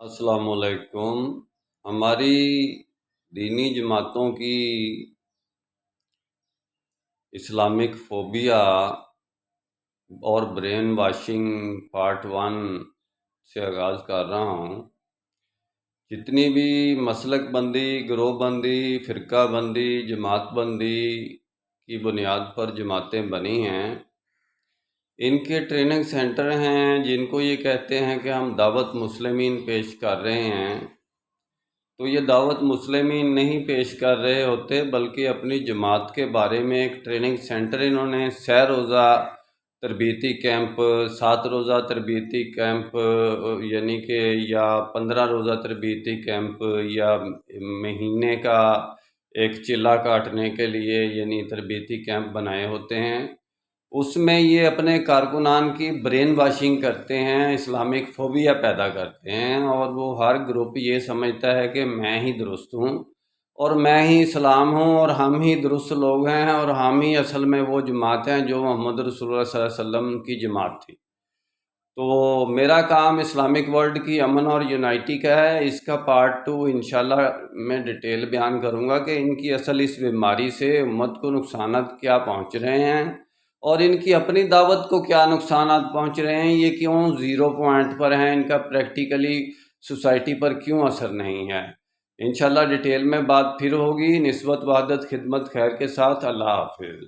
السلام علیکم۔ ہماری دینی جماعتوں کی اسلامک فوبیا اور برین واشنگ پارٹ 1 سے آغاز کر رہا ہوں۔ جتنی بھی مسلک بندی، گروہ بندی، فرقہ بندی، جماعت بندی کی بنیاد پر جماعتیں بنی ہیں، ان کے ٹریننگ سینٹر ہیں جن کو یہ کہتے ہیں کہ ہم دعوت مسلمین پیش کر رہے ہیں، تو یہ دعوت مسلمین نہیں پیش کر رہے ہوتے بلکہ اپنی جماعت کے بارے میں ایک ٹریننگ سینٹر انہوں نے 6 روزہ تربیتی کیمپ، 7 روزہ تربیتی کیمپ یعنی کہ یا 15 روزہ تربیتی کیمپ یا مہینے کا ایک چلہ کاٹنے کے لیے یعنی تربیتی کیمپ بنائے ہوتے ہیں۔ اس میں یہ اپنے کارکنان کی برین واشنگ کرتے ہیں، اسلامک فوبیا پیدا کرتے ہیں، اور وہ ہر گروپ یہ سمجھتا ہے کہ میں ہی درست ہوں اور میں ہی اسلام ہوں اور ہم ہی درست لوگ ہیں اور ہم ہی اصل میں وہ جماعت ہیں جو محمد رسول اللہ صلی اللہ علیہ وسلم کی جماعت تھی۔ تو میرا کام اسلامک ورلڈ کی امن اور یونائٹی کا ہے۔ اس کا پارٹ 2 انشاءاللہ میں ڈیٹیل بیان کروں گا کہ ان کی اصل اس بیماری سے امت کو نقصانات کیا پہنچ رہے ہیں اور ان کی اپنی دعوت کو کیا نقصانات پہنچ رہے ہیں، یہ کیوں 0 پوائنٹ پر ہیں، ان کا پریکٹیکلی سوسائٹی پر کیوں اثر نہیں ہے۔ انشاءاللہ ڈیٹیل میں بات پھر ہوگی۔ نسبت وحدت خدمت خیر کے ساتھ، اللہ حافظ۔